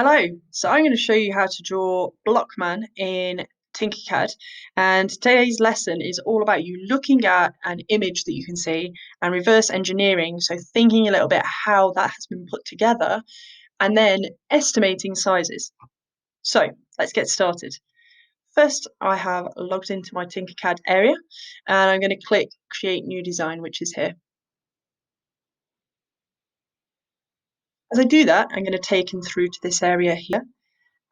Hello, so I'm going to show you how to draw Blockman in Tinkercad, and today's lesson is all about you looking at an image that you can see and reverse engineering, so thinking a little bit how that has been put together and then estimating sizes. So let's get started. First, I have logged into my Tinkercad area and I'm going to click Create New Design, which is here. As I do that, I'm going to take him through to this area here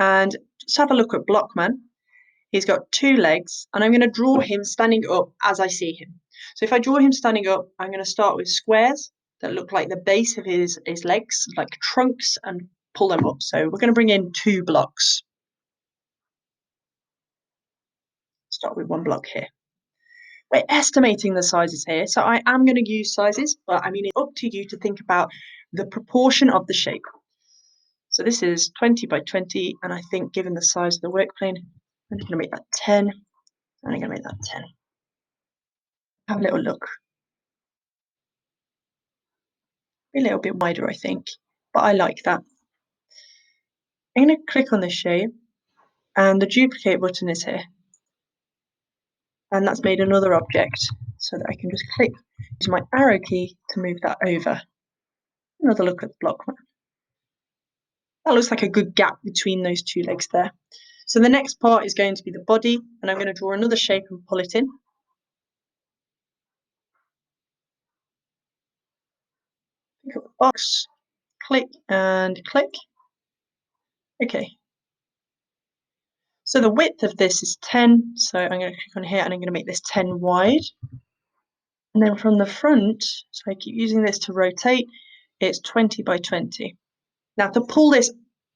and just have a look at Blockman. He's got two legs, and I'm going to draw him standing up as I see him. So if I draw him standing up, I'm going to start with squares that look like the base of his legs, like trunks, and pull them up. So we're going to bring in 2 blocks. Start with 1 block here. We're estimating the sizes here, so I am going to use sizes, but I mean, it's up to you to think about the proportion of the shape. So this is 20 by 20, and I think given the size of the work plane, I'm just going to make that 10, and I'm going to make that 10. Have a little look. A little bit wider, I think, but I like that. I'm going to click on this shape, and the duplicate button is here, and that's made another object so that I can just click, use my arrow key to move that over. Another look at the block. That looks like a good gap between those 2 legs there. So the next part is going to be the body, and I'm going to draw another shape and pull it in. Pick up the box, click and click. Okay. So the width of this is 10, so I'm going to click on here and I'm going to make this 10 wide. And then from the front, so I keep using this to rotate, it's 20 by 20. Now to pull this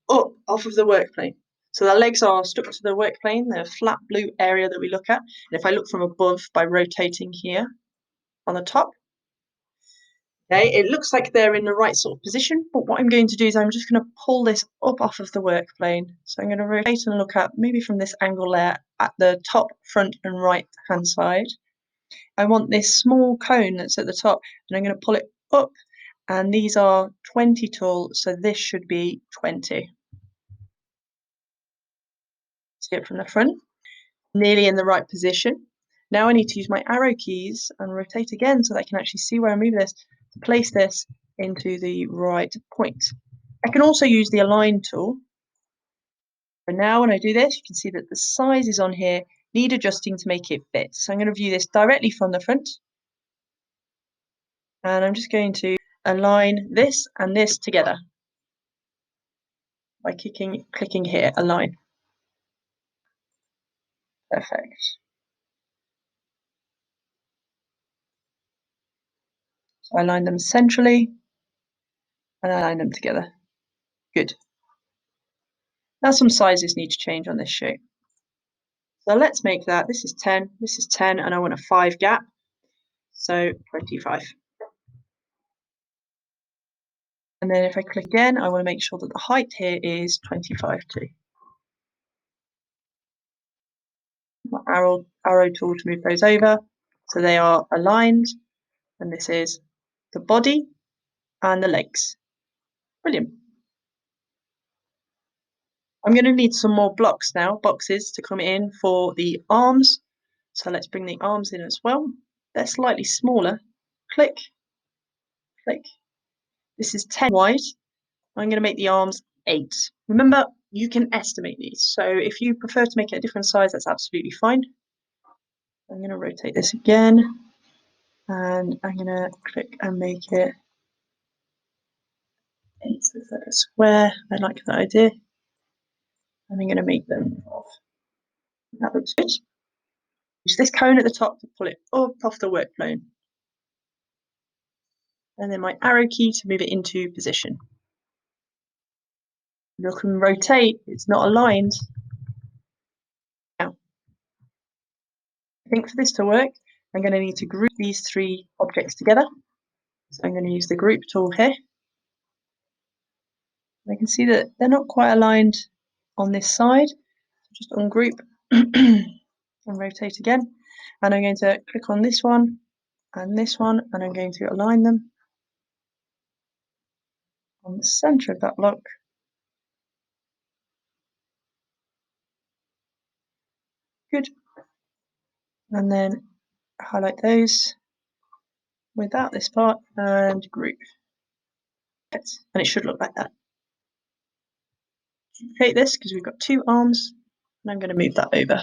up off of the work plane, so the legs are stuck to the work plane, the flat blue area that we look at. And if I look from above by rotating here on the top, okay, it looks like they're in the right sort of position, but what I'm going to do is I'm just going to pull this up off of the work plane. So I'm going to rotate and look at maybe from this angle there at the top, front and right hand side. I want this small cone that's at the top, and I'm going to pull it up, and these are 20 tall, so this should be 20. See it from the front, nearly in the right position. Now I need to use my arrow keys and rotate again so that I can actually see where I move this to place this into the right point. I can also use the align tool. But now when I do this, you can see that the sizes on here need adjusting to make it fit. So I'm going to view this directly from the front. And I'm just going to align this and this together by clicking here, align. Perfect. So I align them centrally and I align them together. Good. Now some sizes need to change on this shape. So let's make that, this is 10, this is 10, and I want a 5 gap. So 25. And then if I click again, I want to make sure that the height here is 25 too. My arrow tool to move those over. So they are aligned, and this is the body and the legs. Brilliant. I'm going to need some more blocks now, boxes to come in for the arms. So let's bring the arms in as well. They're slightly smaller. Click, click. This is 10 wide. I'm going to make the arms 8. Remember, you can estimate these. So if you prefer to make it a different size, that's absolutely fine. I'm going to rotate this again. And I'm going to click and make it 8, so it's like a square. I like that idea. And I'm going to make them 12. That looks good. Use this cone at the top to pull it up off the work plane. And then my arrow key to move it into position. Look and rotate, it's not aligned. Now, I think for this to work, I'm going to need to group these 3 objects together. So I'm going to use the group tool here. I can see that they're not quite aligned on this side. Just ungroup and rotate again. And I'm going to click on this one, and I'm going to align them on the center of that block. Good. And then highlight those without this part and group. And it should look like that. Duplicate this because we've got 2 arms, and I'm going to move that over.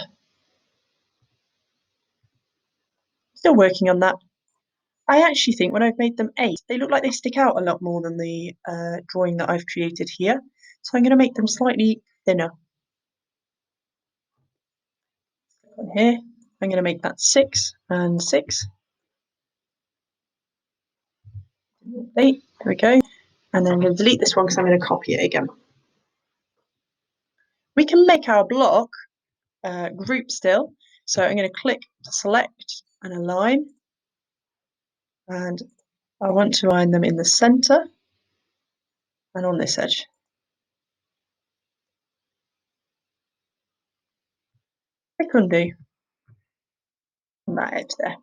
Still working on that. I actually think when I've made them 8, they look like they stick out a lot more than the drawing that I've created here. So I'm going to make them slightly thinner. On here, I'm going to make that 6 and 6. 8, there we go. And then I'm going to delete this one because I'm going to copy it again. We can make our block group still. So I'm going to click select and align. And I want to align them in the center and on this edge. Click undo on that edge there.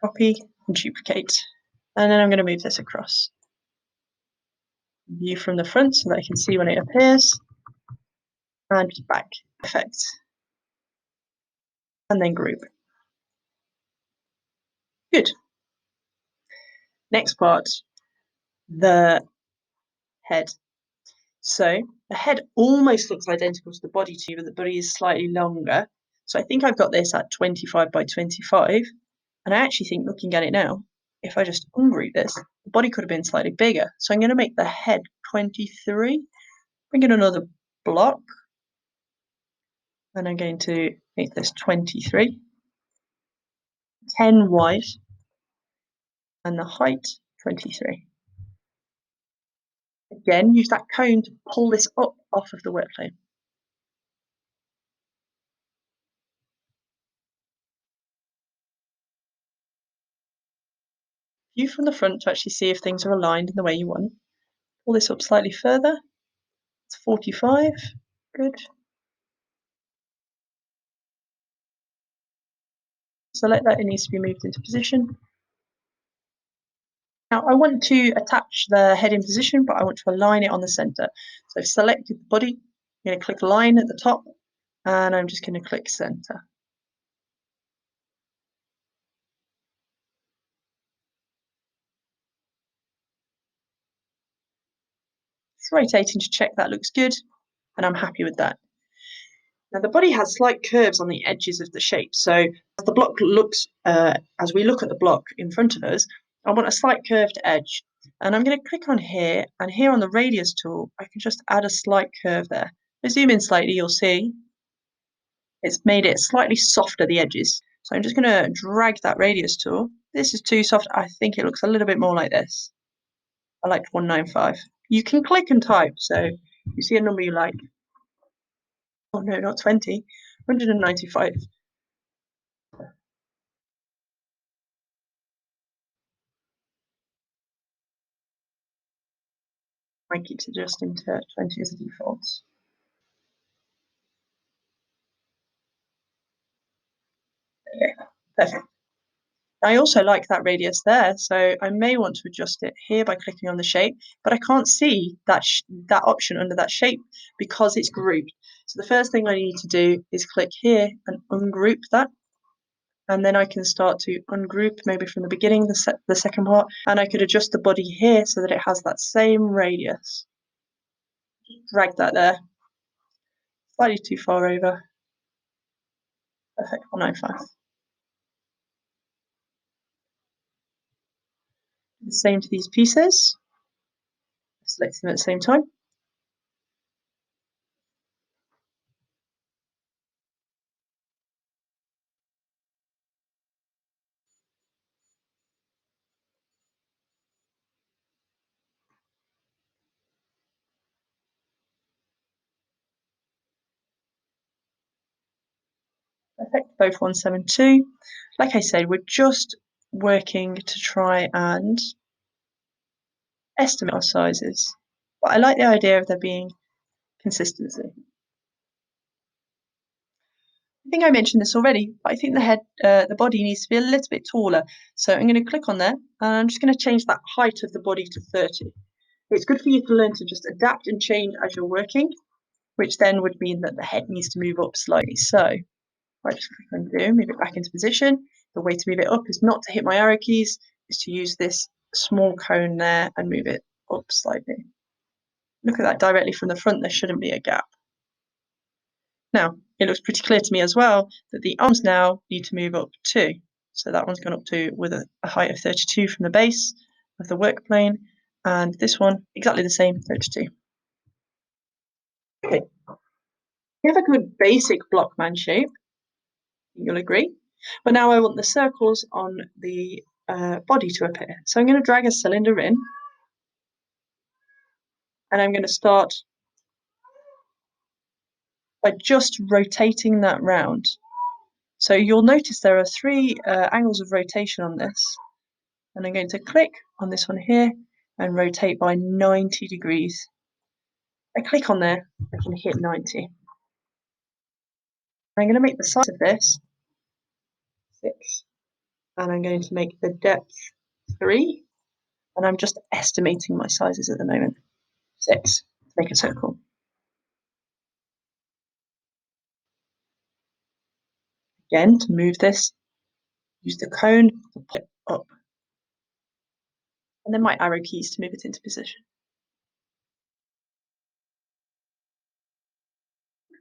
Copy and duplicate. And then I'm going to move this across. View from the front so that I can see when it appears. And back. Perfect. And then group. Good. Next part, the head. So the head almost looks identical to the body too, but the body is slightly longer. So I think I've got this at 25 by 25. And I actually think, looking at it now, if I just ungroup this, the body could have been slightly bigger. So I'm going to make the head 23. Bring in another block. And I'm going to make this 23. 10 wide. And the height, 23. Again, use that cone to pull this up off of the work plane. View from the front to actually see if things are aligned in the way you want. Pull this up slightly further. It's 45. Good. Select that it needs to be moved into position. Now I want to attach the head in position, but I want to align it on the center. So I've selected the body. I'm going to click line at the top, and I'm just going to click center. Just rotating to check that looks good, and I'm happy with that. Now the body has slight curves on the edges of the shape. So as the block looks, as we look at the block in front of us, I want a slight curved edge. And I'm going to click on here, and here on the radius tool, I can just add a slight curve there. If I zoom in slightly, you'll see it's made it slightly softer, the edges. So I'm just going to drag that radius tool. This is too soft. I think it looks a little bit more like this. I like 195. You can click and type, so you see a number you like. Oh no, not 20, 195. I keep adjusting to 20 as a default. Okay, perfect. I also like that radius there, so I may want to adjust it here by clicking on the shape, but I can't see that that option under that shape because it's grouped. So the first thing I need to do is click here and ungroup that, and then I can start to ungroup maybe from the beginning, the second part, and I could adjust the body here so that it has that same radius. Drag that there, slightly too far over. Perfect, 195. The same to these pieces. Select them at the same time. Perfect, both 172. Like I said, we're just working to try and estimate our sizes. But I like the idea of there being consistency. I think I mentioned this already, but I think the head, the body needs to be a little bit taller. So I'm going to click on there, and I'm just going to change that height of the body to 30. It's good for you to learn to just adapt and change as you're working. which then would mean that the head needs to move up slightly. So I just click undo, move it back into position. The way to move it up is not to hit my arrow keys, is to use this small cone there and move it up slightly. Look at that directly from the front, there shouldn't be a gap. Now, it looks pretty clear to me as well that the arms now need to move up too. So that one's gone up to with a height of 32 from the base of the work plane, and this one exactly the same, 32. Okay, we have a good basic blockman shape, you'll agree. But now I want the circles on the body to appear. So I'm going to drag a cylinder in, and I'm going to start by just rotating that round. So you'll notice there are 3 angles of rotation on this, and I'm going to click on this one here and rotate by 90 degrees. I click on there, I can hit 90. I'm going to make the size of this 6, and I'm going to make the depth 3, and I'm just estimating my sizes at the moment. 6, make a circle. Again, to move this, use the cone to pull it up, and then my arrow keys to move it into position.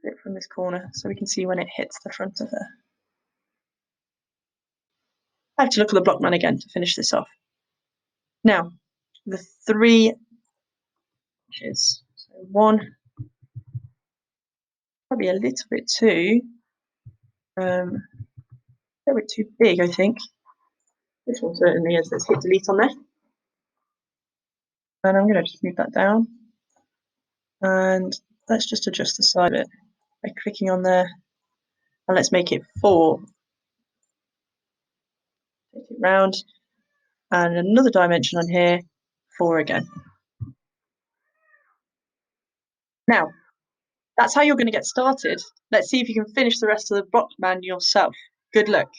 It from this corner so we can see when it hits the front of her. I have to look at the blockman again to finish this off. Now, the 3 inches. So 1, probably a little bit too, a little bit too big, I think. This one certainly is. Let's hit delete on there. And I'm going to just move that down. And let's just adjust the side of it by clicking on there. And let's make it 4. Take it round. And another dimension on here, 4 again. Now, that's how you're going to get started. Let's see if you can finish the rest of the blockman yourself. Good luck.